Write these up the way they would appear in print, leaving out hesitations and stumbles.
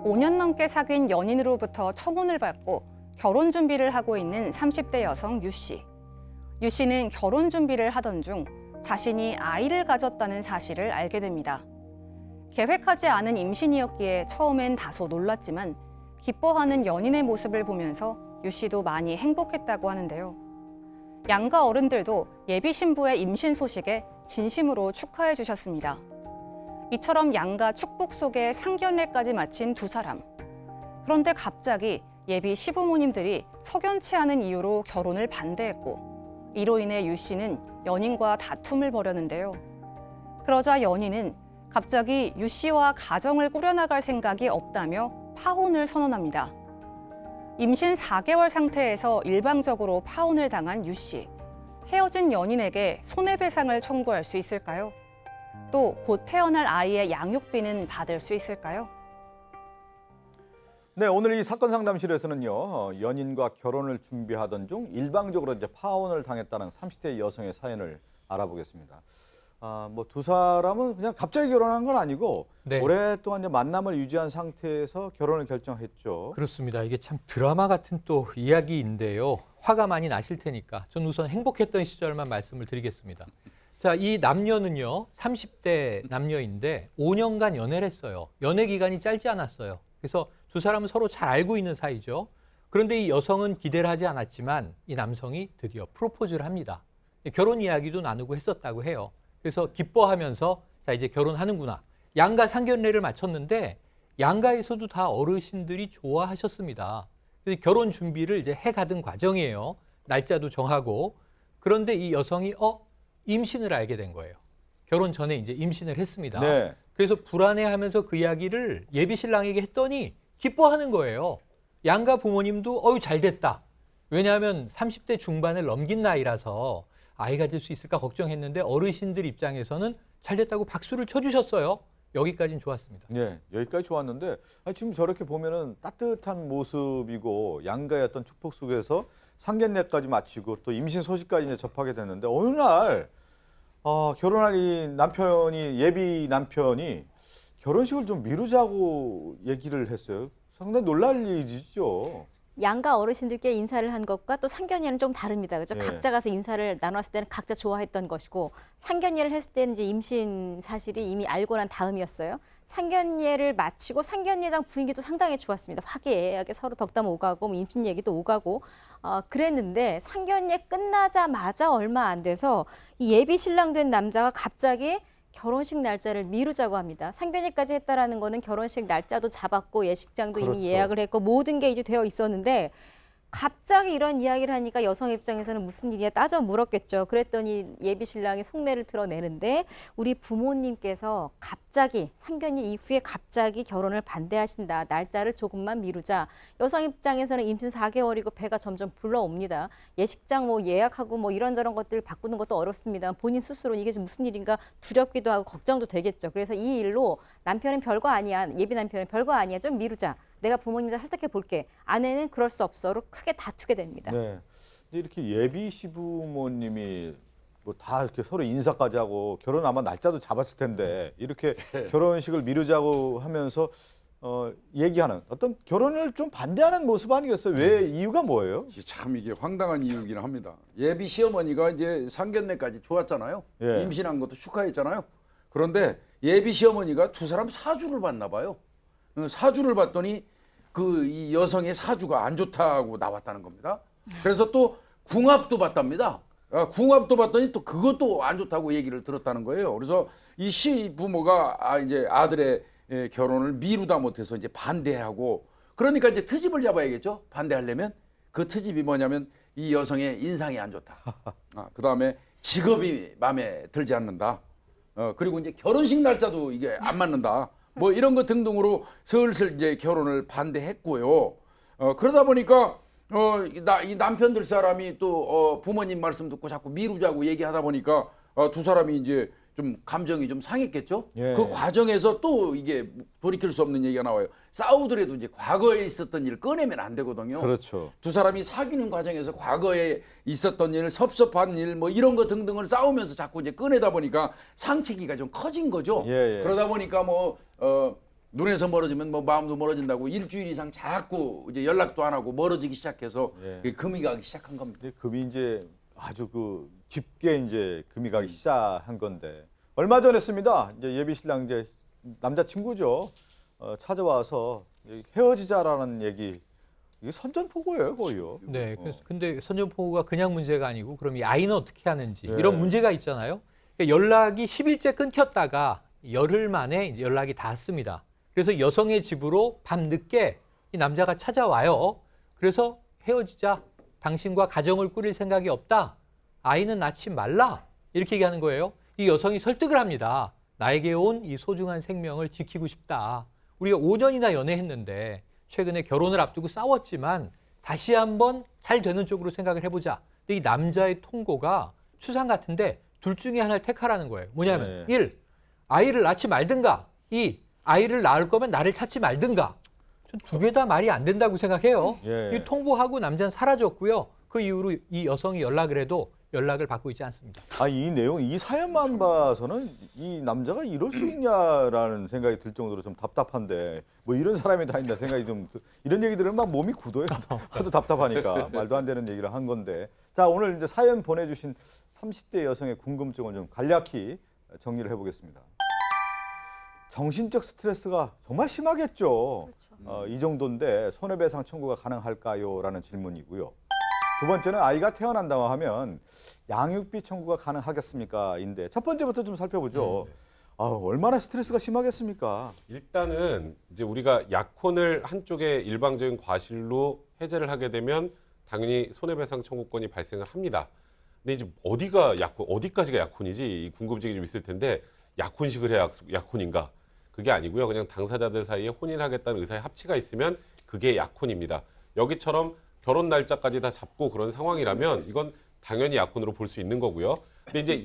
5년 넘게 사귄 연인으로부터 청혼을 받고 결혼 준비를 하고 있는 30대 여성 유 씨. 유 씨는 결혼 준비를 하던 중 자신이 아이를 가졌다는 사실을 알게 됩니다. 계획하지 않은 임신이었기에 처음엔 다소 놀랐지만 기뻐하는 연인의 모습을 보면서 유 씨도 많이 행복했다고 하는데요. 양가 어른들도 예비 신부의 임신 소식에 진심으로 축하해 주셨습니다. 이처럼 양가 축복 속에 상견례까지 마친 두 사람. 그런데 갑자기 예비 시부모님들이 석연치 않은 이유로 결혼을 반대했고 이로 인해 유 씨는 연인과 다툼을 벌였는데요. 그러자 연인은 갑자기 유 씨와 가정을 꾸려나갈 생각이 없다며 파혼을 선언합니다. 임신 4개월 상태에서 일방적으로 파혼을 당한 유 씨. 헤어진 연인에게 손해배상을 청구할 수 있을까요? 또 곧 태어날 아이의 양육비는 받을 수 있을까요? 네, 오늘 이 사건 상담실에서는요, 연인과 결혼을 준비하던 중 일방적으로 이제 파혼을 당했다는 30대 여성의 사연을 알아보겠습니다. 뭐 두 사람은 그냥 갑자기 결혼한 건 아니고 네. 오랫동안 이제 만남을 유지한 상태에서 결혼을 결정했죠. 그렇습니다. 이게 참 드라마 같은 또 이야기인데요. 화가 많이 나실 테니까 전 우선 행복했던 시절만 말씀을 드리겠습니다. 자, 이 남녀는요, 30대 남녀인데 5년간 연애를 했어요. 연애 기간이 짧지 않았어요. 그래서 두 사람은 서로 잘 알고 있는 사이죠. 그런데 이 여성은 기대를 하지 않았지만 이 남성이 드디어 프로포즈를 합니다. 결혼 이야기도 나누고 했었다고 해요. 그래서 기뻐하면서 자, 이제 결혼하는구나. 양가 상견례를 마쳤는데 양가에서도 다 어르신들이 좋아하셨습니다. 그래서 결혼 준비를 이제 해가던 과정이에요. 날짜도 정하고. 그런데 이 여성이 임신을 알게 된 거예요. 결혼 전에 이제 임신을 했습니다. 네. 그래서 불안해하면서 그 이야기를 예비 신랑에게 했더니 기뻐하는 거예요. 양가 부모님도 잘 됐다. 왜냐하면 30대 중반을 넘긴 나이라서 아이 가질 수 있을까 걱정했는데 어르신들 입장에서는 잘 됐다고 박수를 쳐주셨어요. 여기까지는 좋았습니다. 네, 여기까지 좋았는데 지금 저렇게 보면은 따뜻한 모습이고 양가의 어떤 축복 속에서 상견례까지 마치고 또 임신 소식까지 이제 접하게 됐는데 어느 날 결혼할 이 남편이 예비 남편이 결혼식을 좀 미루자고 얘기를 했어요. 상당히 놀랄 일이죠. 양가 어르신들께 인사를 한 것과 또 상견례는 좀 다릅니다. 그렇죠? 예. 각자 가서 인사를 나눴을 때는 각자 좋아했던 것이고 상견례를 했을 때는 이제 임신 사실이 이미 알고 난 다음이었어요. 상견례를 마치고 상견례장 분위기도 상당히 좋았습니다. 화기애애하게 서로 덕담 오가고 뭐 임신 얘기도 오가고 그랬는데 상견례 끝나자마자 얼마 안 돼서 이 예비 신랑 된 남자가 갑자기 결혼식 날짜를 미루자고 합니다. 상견례까지 했다라는 거는 결혼식 날짜도 잡았고 예식장도 그렇죠. 이미 예약을 했고 모든 게 이제 되어 있었는데 갑자기 이런 이야기를 하니까 여성 입장에서는 무슨 일이야 따져 물었겠죠. 그랬더니 예비 신랑이 속내를 드러내는데 우리 부모님께서 갑자기 상견례 이후에 갑자기 결혼을 반대하신다. 날짜를 조금만 미루자. 여성 입장에서는 임신 4개월이고 배가 점점 불러옵니다. 예식장 뭐 예약하고 뭐 이런저런 것들 바꾸는 것도 어렵습니다. 본인 스스로 이게 지금 무슨 일인가 두렵기도 하고 걱정도 되겠죠. 그래서 이 일로 남편은 별거 아니야. 예비 남편은 별거 아니야. 좀 미루자. 내가 부모님들 설득해 볼게. 아내는 그럴 수 없어로 크게 다투게 됩니다. 네. 근데 이렇게 예비 시부모님이 뭐 다 이렇게 서로 인사까지 하고 결혼 아마 날짜도 잡았을 텐데 이렇게 결혼식을 미루자고 하면서 얘기하는 어떤 결혼을 좀 반대하는 모습 아니겠어요? 왜 이유가 뭐예요? 참 이게 황당한 이유긴 합니다. 예비 시어머니가 이제 상견례까지 좋았잖아요. 예. 임신한 것도 축하했잖아요. 그런데 예비 시어머니가 두 사람 사주를 봤나 봐요. 사주를 봤더니 이 여성의 사주가 안 좋다고 나왔다는 겁니다. 그래서 또 궁합도 봤답니다. 궁합도 봤더니 또 그것도 안 좋다고 얘기를 들었다는 거예요. 그래서 이 시부모가 이제 아들의 결혼을 미루다 못해서 이제 반대하고 그러니까 이제 트집을 잡아야겠죠. 반대하려면 그 트집이 뭐냐면 이 여성의 인상이 안 좋다. 그다음에 직업이 마음에 들지 않는다. 그리고 이제 결혼식 날짜도 이게 안 맞는다. 뭐 이런 것 등등으로 슬슬 이제 결혼을 반대했고요. 그러다 보니까 이 남편들 사람이 또 부모님 말씀 듣고 자꾸 미루자고 얘기하다 보니까 두 사람이 이제 좀 감정이 좀 상했겠죠. 예. 그 과정에서 또 이게 돌이킬 수 없는 얘기가 나와요. 싸우더라도 이제 과거에 있었던 일을 꺼내면 안 되거든요. 그렇죠. 두 사람이 사귀는 과정에서 과거에 있었던 일, 섭섭한 일, 뭐 이런 거 등등을 싸우면서 자꾸 이제 꺼내다 보니까 상처기가 좀 커진 거죠. 예, 예. 그러다 보니까 뭐 눈에서 멀어지면 뭐 마음도 멀어진다고 일주일 이상 자꾸 이제 연락도 안 하고 멀어지기 시작해서 예. 금이 가기 시작한 겁니다. 근데 금이 이제 아주 깊게 이제 금이 가기 시작한 건데 얼마 전했습니다. 이제 예비 신랑 이제 남자친구죠. 찾아와서 헤어지자라는 얘기. 이게 선전포고예요, 거의요. 네, 근데 선전포고가 그냥 문제가 아니고 그럼 이 아이는 어떻게 하는지 네. 이런 문제가 있잖아요. 그러니까 연락이 10일째 끊겼다가 열흘 만에 이제 연락이 닿았습니다. 그래서 여성의 집으로 밤 늦게 이 남자가 찾아와요. 그래서 헤어지자. 당신과 가정을 꾸릴 생각이 없다. 아이는 낳지 말라. 이렇게 얘기하는 거예요. 이 여성이 설득을 합니다. 나에게 온 이 소중한 생명을 지키고 싶다. 우리가 5년이나 연애했는데 최근에 결혼을 앞두고 싸웠지만 다시 한번 잘 되는 쪽으로 생각을 해보자. 근데 이 남자의 통고가 추상 같은데 둘 중에 하나를 택하라는 거예요. 뭐냐면 1. 아이를 낳지 말든가. 2. 아이를 낳을 거면 나를 찾지 말든가. 전 두 개 다 말이 안 된다고 생각해요. 예. 이 통보하고 남자는 사라졌고요. 그 이후로 이 여성이 연락을 해도 연락을 받고 있지 않습니다. 이 내용, 이 사연만 봐서는 이 남자가 이럴 수 있냐라는 생각이 들 정도로 좀 답답한데 뭐 이런 사람이 다 있나 생각이 좀 이런 얘기 들으면 막 몸이 굳어요. 하도 답답하니까 말도 안 되는 얘기를 한 건데. 자, 오늘 이제 사연 보내주신 30대 여성의 궁금증을 좀 간략히 정리를 해보겠습니다. 정신적 스트레스가 정말 심하겠죠. 이 정도인데 손해배상 청구가 가능할까요? 라는 질문이고요. 두 번째는 아이가 태어난다고 하면 양육비 청구가 가능하겠습니까? 인데 첫 번째부터 좀 살펴보죠. 얼마나 스트레스가 심하겠습니까? 일단은 이제 우리가 약혼을 한쪽의 일방적인 과실로 해제를 하게 되면 당연히 손해배상 청구권이 발생을 합니다. 근데 이제 어디까지가 약혼이지? 이 궁금증이 좀 있을 텐데 약혼식을 해야 약혼인가? 그게 아니고요. 그냥 당사자들 사이에 혼인하겠다는 의사의 합치가 있으면 그게 약혼입니다. 여기처럼 결혼 날짜까지 다 잡고 그런 상황이라면 이건 당연히 약혼으로 볼 수 있는 거고요. 근데 이제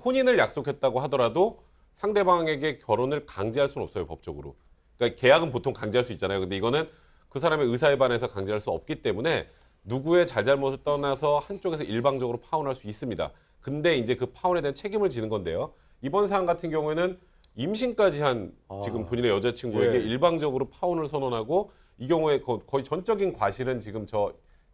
혼인을 약속했다고 하더라도 상대방에게 결혼을 강제할 수는 없어요, 법적으로. 그러니까 계약은 보통 강제할 수 있잖아요. 근데 이거는 그 사람의 의사에 반해서 강제할 수 없기 때문에 누구의 잘잘못을 떠나서 한쪽에서 일방적으로 파혼할 수 있습니다. 근데 이제 그 파혼에 대한 책임을 지는 건데요. 이번 사안 같은 경우에는 임신까지 한 지금 본인의 여자친구에게 예. 일방적으로 파혼을 선언하고 이 경우에 거의 전적인 과실은 지금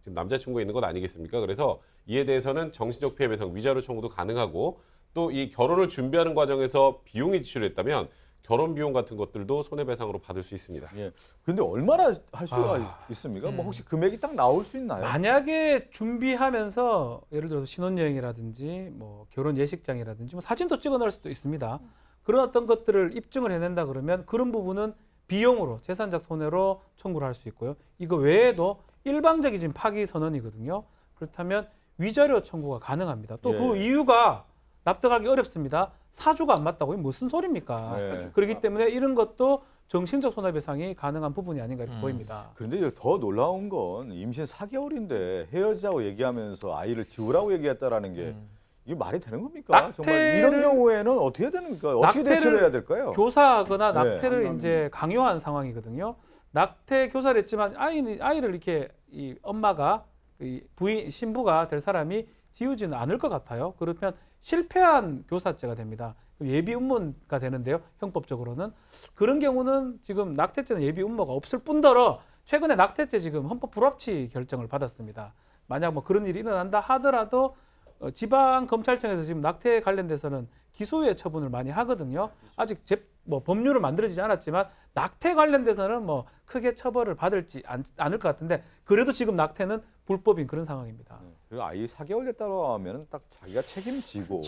남자친구가 있는 것 아니겠습니까? 그래서 이에 대해서는 정신적 피해 배상 위자료 청구도 가능하고 또 이 결혼을 준비하는 과정에서 비용이 지출했다면 결혼 비용 같은 것들도 손해배상으로 받을 수 있습니다. 예. 근데 얼마나 할 수가 있습니까? 뭐 혹시 금액이 딱 나올 수 있나요? 만약에 준비하면서 예를 들어서 신혼여행이라든지 뭐 결혼 예식장이라든지 뭐 사진도 찍어 놓을 수도 있습니다. 그런 어떤 것들을 입증을 해낸다 그러면 그런 부분은 비용으로 재산적 손해로 청구를 할 수 있고요. 이거 외에도 일방적인 지금 파기 선언이거든요. 그렇다면 위자료 청구가 가능합니다. 또 그 예. 이유가 납득하기 어렵습니다. 사주가 안 맞다고 이게 무슨 소리입니까? 네. 그렇기 때문에 이런 것도 정신적 손해배상이 가능한 부분이 아닌가 이렇게 보입니다. 그런데 이제 더 놀라운 건 임신 4개월인데 헤어지자고 얘기하면서 아이를 지우라고 얘기했다라는 게 이게 말이 되는 겁니까? 정말 이런 경우에는 어떻게 되는 겁니까? 어떻게 대처를 해야 될까요? 교사하거나 네. 낙태를 이제 강요한 상황이거든요. 낙태 교사를 했지만 아이를 이렇게 이 엄마가 이 신부가 될 사람이 지우지는 않을 것 같아요. 그러면 실패한 교사죄가 됩니다. 예비 음모가 되는데요. 형법적으로는 그런 경우는 지금 낙태죄는 예비 음모가 없을 뿐더러 최근에 낙태죄 지금 헌법 불합치 결정을 받았습니다. 만약 뭐 그런 일이 일어난다 하더라도 지방 검찰청에서 지금 낙태 관련돼서는 기소유예 처분을 많이 하거든요. 아직 뭐 법률은 만들어지지 않았지만 낙태 관련돼서는 뭐 크게 처벌을 받을지 않을 것 같은데 그래도 지금 낙태는 불법인 그런 상황입니다. 그리고 아이 4개월 됐다고 하면 딱 자기가 책임지고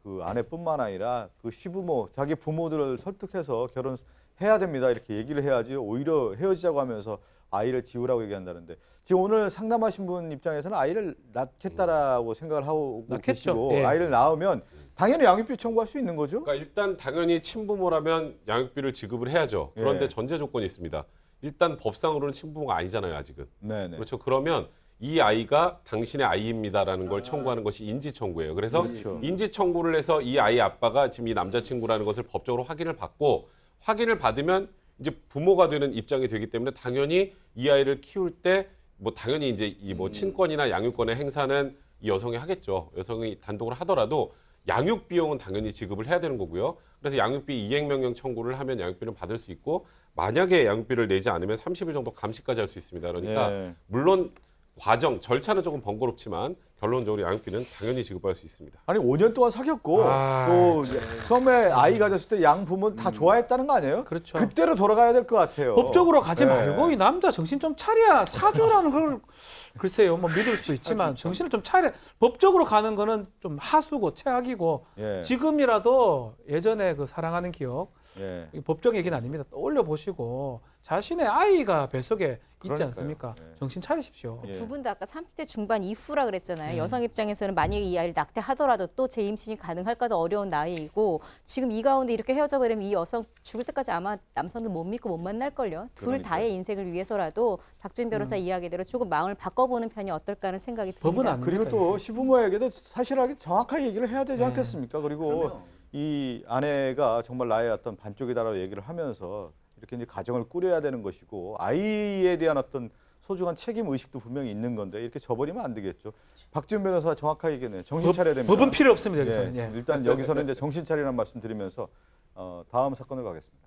그 아내뿐만 아니라 그 시부모, 자기 부모들을 설득해서 결혼해야 됩니다. 이렇게 얘기를 해야지 오히려 헤어지자고 하면서 아이를 지우라고 얘기한다는데 지금 오늘 상담하신 분 입장에서는 아이를 낳겠다라고 생각을 하고 낳겠죠. 계시고 예. 아이를 낳으면 당연히 양육비 청구할 수 있는 거죠? 그러니까 일단 당연히 친부모라면 양육비를 지급을 해야죠. 그런데 예. 전제 조건이 있습니다. 일단 법상으로는 친부모가 아니잖아요, 아직은. 네네. 그렇죠. 그러면 이 아이가 당신의 아이입니다라는 걸 청구하는 것이 인지 청구예요. 그래서 그렇죠. 인지 청구를 해서 이 아이 아빠가 지금 이 남자친구라는 것을 법적으로 확인을 받고 확인을 받으면 이제 부모가 되는 입장이 되기 때문에 당연히 이 아이를 키울 때 뭐 당연히 이제 이 뭐 친권이나 양육권의 행사는 이 여성이 하겠죠. 여성이 단독으로 하더라도 양육 비용은 당연히 지급을 해야 되는 거고요. 그래서 양육비 이행명령 청구를 하면 양육비는 받을 수 있고 만약에 양육비를 내지 않으면 30일 정도 감시까지 할 수 있습니다. 그러니까 예. 물론 과정, 절차는 조금 번거롭지만 결론적으로 양육비는 당연히 지급할 수 있습니다. 아니 5년 동안 사귀었고 또 처음에 아이 가졌을 때 양 부모는 다 좋아했다는 거 아니에요? 그렇죠. 그때로 돌아가야 될 것 같아요. 법적으로 가지 네. 말고 이 남자 정신 좀 차려. 사주라는 걸 글쎄요, 뭐 믿을 수도 있지만 정신을 좀 차려. 법적으로 가는 거는 좀 하수고 최악이고 예. 지금이라도 예전에 그 사랑하는 기억, 예. 이 법적 얘기는 아닙니다. 떠올려 보시고 자신의 아이가 뱃속에 있지 그러니까요. 않습니까? 예. 정신 차리십시오. 예. 두 분 다 아까 30대 중반 이후라 그랬잖아요. 여성 입장에서는 만약에 이 아이를 낙태하더라도 또 재임신이 가능할까도 어려운 나이이고 지금 이 가운데 이렇게 헤어져 버리면 이 여성 죽을 때까지 아마 남성들 못 믿고 못 만날걸요. 둘 그러니까요. 다의 인생을 위해서라도 박준 변호사 이야기대로 조금 마음을 바꿔보는 편이 어떨까 하는 생각이 듭니다. 법은 안 그리고 됩니다, 또 요새. 시부모에게도 사실하게 정확하게 얘기를 해야 되지 네. 않겠습니까? 그리고 이 아내가 정말 나의 어떤 반쪽이다라고 얘기를 하면서 이렇게 이제 가정을 꾸려야 되는 것이고 아이에 대한 어떤 소중한 책임 의식도 분명히 있는 건데 이렇게 저버리면 안 되겠죠. 박지훈 변호사 정확하게 얘기했네요. 정신 차려야 됩니다. 법은 필요 없습니다, 예, 여기서는. 예. 일단 여기서는 이제 정신 차리라는 말씀 드리면서 다음 사건으로 가겠습니다.